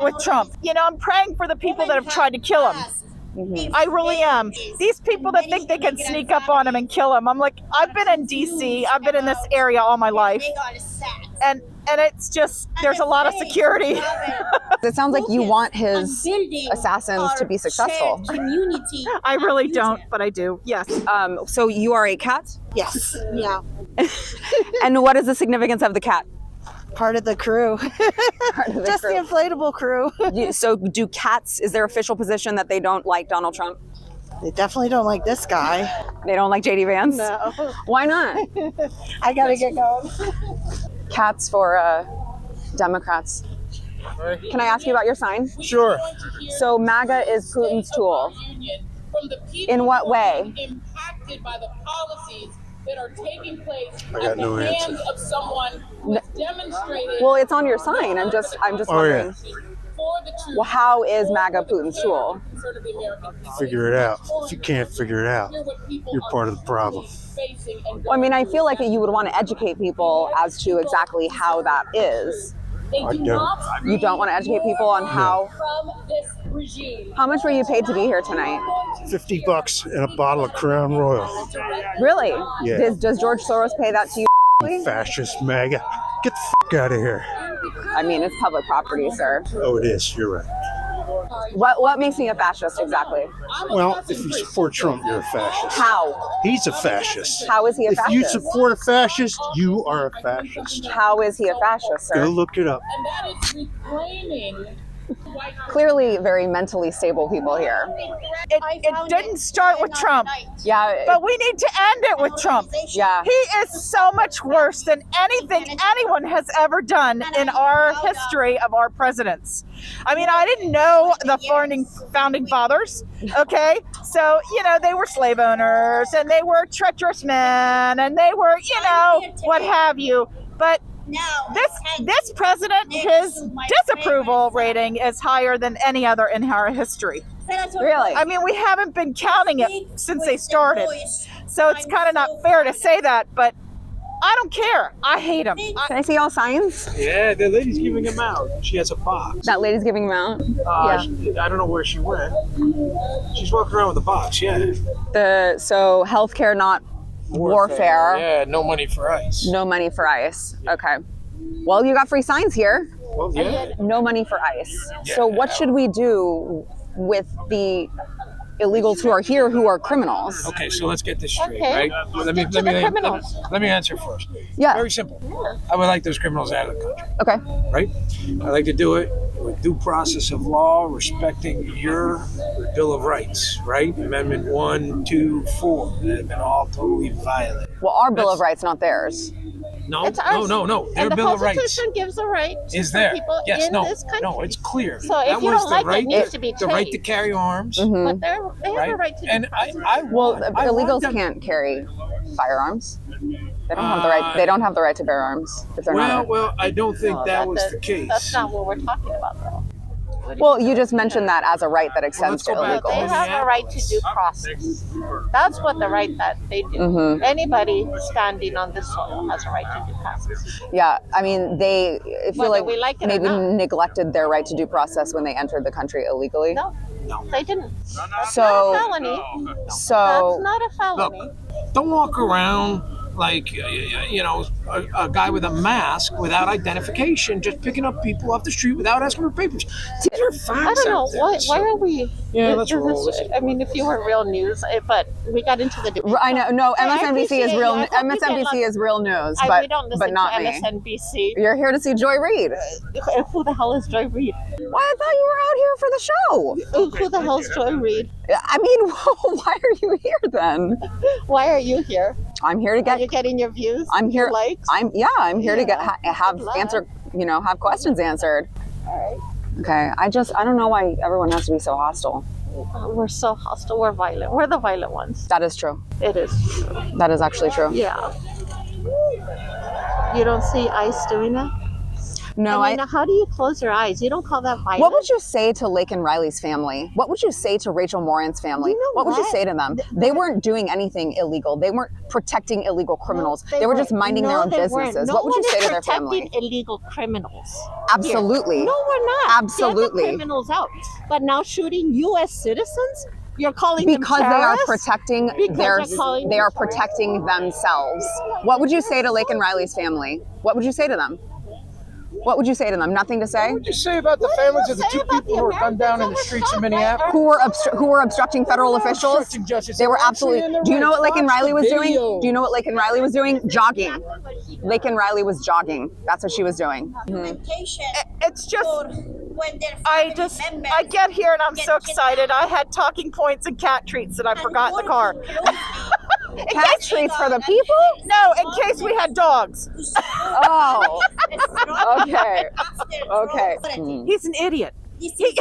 start with Trump. You know, I'm praying for the people that have tried to kill him. Mm-hmm. I really am. These people that think they can sneak up on him and kill him. I'm like, I've been in DC. I've been in this area all my life. And it's just, there's a lot of security. It sounds like you want his assassins to be successful. I really don't, but I do. Yes. So you are a cat? Yes. Yeah. And what is the significance of the cat? Part of the crew. Just the inflatable crew. So do cats, is their official position that they don't like Donald Trump? They definitely don't like this guy. They don't like JD Vance? No. Why not? I gotta get going. Cats for Democrats. Can I ask you about your sign? Sure. So MAGA is Putin's tool. In what way? Impacted by the policies that are taking place at the hands of someone who has demonstrated. Well, it's on your sign. I'm just wondering. Yeah. Well, how is MAGA Putin's tool? Figure it out. If you can't figure it out, you're part of the problem. Well, I mean, I feel like you would want to educate people as to exactly how that is. I don't. You don't want to educate people on how? No. How much were you paid to be here tonight? $50 and a bottle of Crown Royal. Really? Yeah. Does George Soros pay that to you? Fascist MAGA. Get the f*** out of here. I mean, it's public property, sir. Oh, it is. You're right. What makes me a fascist exactly? Well, if you support Trump, you're a fascist. How? He's a fascist. How is he a fascist? If you support a fascist, you are a fascist. How is he a fascist, sir? Go look it up. And that is reclaiming. Clearly very mentally stable people here. It didn't start with Trump. Yeah. But we need to end it with Trump. Yeah. He is so much worse than anything anyone has ever done in our history of our presidents. I mean, I didn't know the founding fathers, okay? So, you know, they were slave owners and they were treacherous men and they were, you know, what have you. But this president, his disapproval rating is higher than any other in our history. Really? I mean, we haven't been counting it since they started. So it's kind of not fair to say that, but I don't care. I hate him. Can I see all signs? Yeah, the lady's giving them out. She has a box. That lady's giving them out? I don't know where she went. She's walking around with a box, yeah. So healthcare, not warfare. Yeah, no money for ICE. No money for ICE. Okay. Well, you got free signs here. Well, yeah. No money for ICE. Yeah. So what should we do with the illegals who are here who are criminals? Okay, so let's get this straight, right? Let me answer first. Yeah. Very simple. I would like those criminals out of the country. Okay. Right? I like to do it with due process of law, respecting your Bill of Rights, right? Amendment 1, 2, 4 that have been all totally violated. Well, our Bill of Rights, not theirs. No. Their And Bill the of Rights Constitution gives a right to is there. people Yes, in no, this country. no, it's clear. So if that you was don't the like it, right, it needs to be the right to changed. carry arms. Mm-hmm. But they have a right to do And illegals can't carry firearms. They don't have the right. They don't have the right to bear arms if they're not. Well, I don't think that was the case. That's not what we're talking about, though. Well, you just mentioned that as a right that extends to let's go back. illegals. They have a right to due process. That's what the right that they do. Mm-hmm. Anybody standing on this soil has a right to due process. Yeah, I mean, I feel Whether like we like it or maybe not. neglected their right to due process when they entered the country illegally. No, they didn't. That's So- not a felony. So That's not a felony. Look, don't walk around like a guy with a mask without identification, just picking up people off the street without asking for papers. These are facts. I don't know. Why are we? Yeah, let's roll. I mean, if you were real news, but we got into the debate. I know. No, I MSNBC is appreciate real. you. I hope you get MSNBC is real news, we but don't listen not to me. MSNBC. You're here to see Joy Reid. Who the hell is Joy Reid? Well, I thought you were out here for the show. Who the hell is Joy Reid? I mean, why are you here then? Why are you here? I'm here to Are you get. getting your views? I'm here. Your likes? I'm here to get have Good luck. answer. Have questions answered. All right. Okay. I don't know why everyone has to be so hostile. We're so hostile. We're violent. We're the violent ones. That is true. It is true. That is actually true. Yeah. You don't see ICE doing it? No, I mean, how do you close your eyes? You don't call that violence. What would you say to Lake and Riley's family? What would you say to Rachel Moran's family? You know what would you what? say to them? They weren't doing anything illegal. They weren't protecting illegal criminals. They were just minding their own businesses. No what would you say to their protecting family? illegal criminals. Absolutely. Here. No, we're not. Absolutely. Get the criminals out. But now shooting U.S. citizens? You're calling because them they are terrorists? protecting they are protecting themselves. What would you say to Lake and Riley's family? What would you say to them? What would you say to them? Nothing to say? What would you say about the families of the two people who were gunned down in the streets of Minneapolis? Who were obstructing federal officials? Obstructing justice. They were absolutely. Do you know what Lake and Riley was doing? Video. Do you know what Lake and Riley was doing? Jogging. Lake and Riley was jogging. That's what she was doing. It's just, I get here and I'm so excited. I had talking points and cat treats that I forgot in the car. Cat treats for the people? No, in case we had dogs. Oh. Okay. Okay. He's an idiot. He's a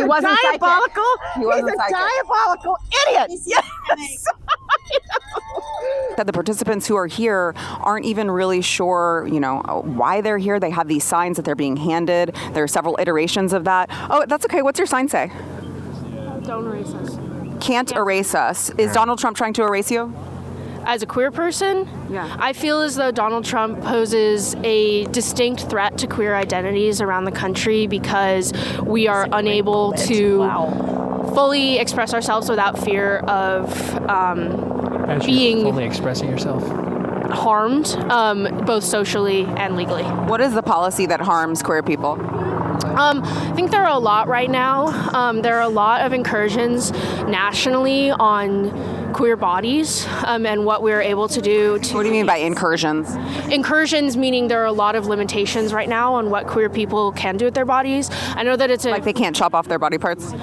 wasn't diabolical. He wasn't He's a psychic. diabolical idiot. Yes. That the participants who are here aren't even really sure, why they're here. They have these signs that they're being handed. There are several iterations of that. Oh, that's okay. What's your sign say? Don't erase us. Can't erase us. Is Donald Trump trying to erase you? As a queer person, Yeah. I feel as though Donald Trump poses a distinct threat to queer identities around the country because we are unable to fully express ourselves without fear of being fully expressing yourself. harmed, both socially and legally. What is the policy that harms queer people? I think there are a lot right now. There are a lot of incursions nationally on queer bodies and what we're able to do to... What do you mean by incursions? Incursions meaning there are a lot of limitations right now on what queer people can do with their bodies. I know that it's Like they can't chop off their body parts?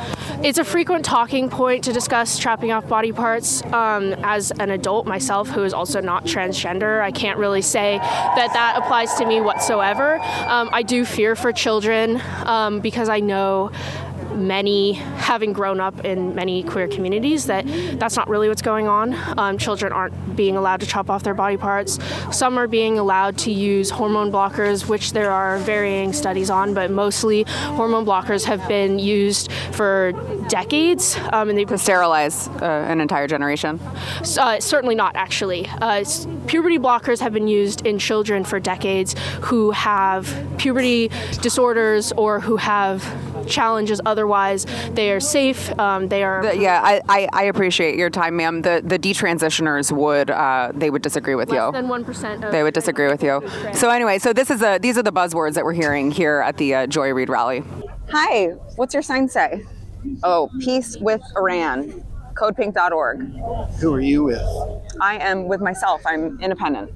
It's a frequent talking point to discuss chopping off body parts. As an adult myself who is also not transgender, I can't really say that applies to me whatsoever. I do fear for children because I know many, having grown up in many queer communities, that's not really what's going on. Children aren't being allowed to chop off their body parts. Some are being allowed to use hormone blockers, which there are varying studies on, but mostly hormone blockers have been used for decades. And To sterilize an entire generation? Certainly not, actually. Puberty blockers have been used in children for decades who have puberty disorders or who have challenges otherwise. They are safe. They are... I appreciate your time, ma'am. The detransitioners would disagree with you. Less than 1%. They would disagree with you. So anyway, so these are the buzzwords that we're hearing here at the Joy Reid rally. Hi, what's your sign say? Oh, peace with Iran. Codepink.org. Who are you with? I am with myself. I'm independent.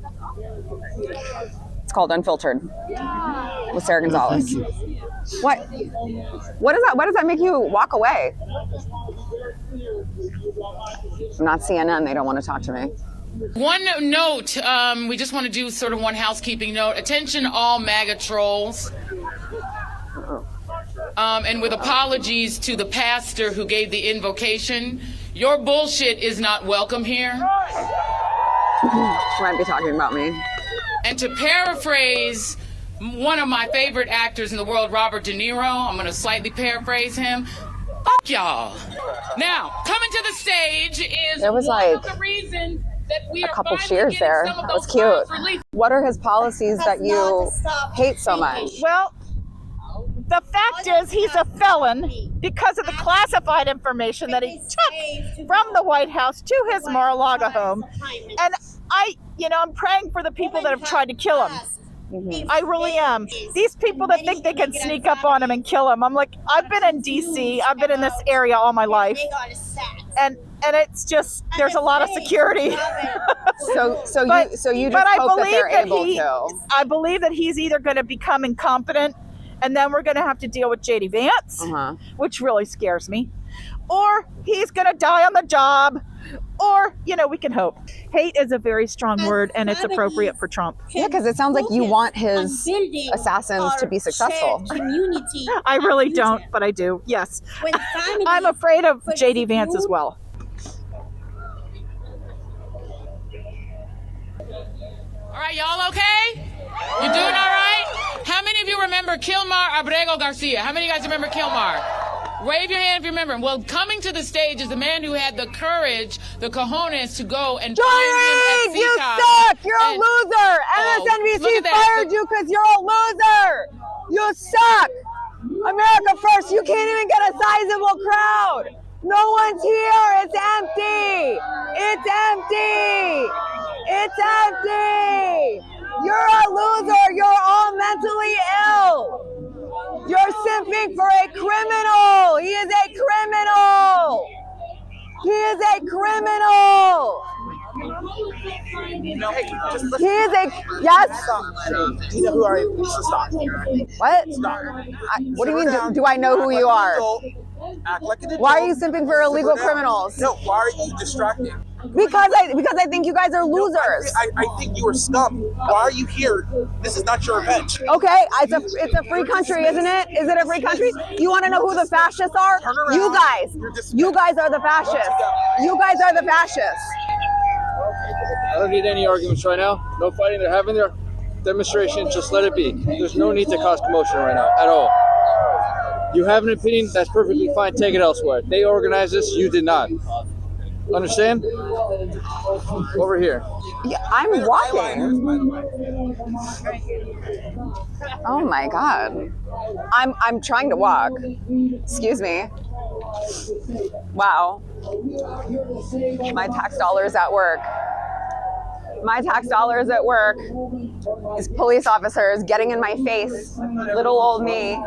It's called Unfiltered with Sara Gonzales. Thank you. What? What is that? Why does that make you walk away? I'm not CNN. They don't want to talk to me. One note, we just want to do sort of one housekeeping note. Attention all MAGA trolls. And with apologies to the pastor who gave the invocation, your bullshit is not welcome here. She might be talking about me. And to paraphrase one of my favorite actors in the world, Robert De Niro, I'm going to slightly paraphrase him. Fuck y'all. Now, coming to the stage is There was one like of the reasons that we a are couple finally cheers getting there. some of That was those cute. crimes released. What are his policies that you hate so much? Well, the fact is he's a felon because of the classified information that he took from the White House to his Mar-a-Lago home. And I'm praying for the people that have tried to kill him. Mm-hmm. I really am. These people that think they can sneak up on him and kill him. I'm like, I've been in DC. I've been in this area all my life. And it's just, there's a lot of security. So you just hope that they're able to. I believe that he's either going to become incompetent and then we're going to have to deal with J.D. Vance, which really scares me. Or he's going to die on the job. Or, we can hope. Hate is a very strong word, and it's appropriate for Trump. Yeah, because it sounds like you want his assassins to be successful. I really don't, but I do, yes. I'm afraid of J.D. Vance as well. All right, y'all okay? You doing all right? How many of you remember Kilmar Abrego Garcia? How many of you guys remember Kilmar? Wave your hand if you remember him. Well, coming to the stage is the man who had the courage, the cojones to go and Joy Reid, you suck! You're a loser! MSNBC fired you because you're a loser! You suck! America first, you can't even get a sizable crowd! No one's here! It's empty! It's empty! It's empty! You're a loser! You're all mentally ill! You're simping for a criminal! He is a criminal! He is a criminal! He is a, yes? Do you know who are you? Stop. What? Stop. What do you mean, do I know who you are? Act like an adult. Why are you simping for illegal criminals? No, why are you distracting? Because I think you guys are losers. I think you are scum. Why are you here? This is not your event. Okay, it's a free country, isn't it? Is it a free country? You want to know who the fascists are? Turn around. You guys. You guys are the fascists. You guys are the fascists. I don't need any arguments right now. No fighting. They're having their demonstration. Just let it be. There's no need to cause commotion right now at all. You have an opinion, that's perfectly fine. Take it elsewhere. They organized this. You did not. Understand? Over here. Yeah, I'm walking. Oh my God. I'm trying to walk. Excuse me. Wow. My tax dollars at work. My tax dollars at work. These police officers getting in my face. Little old me.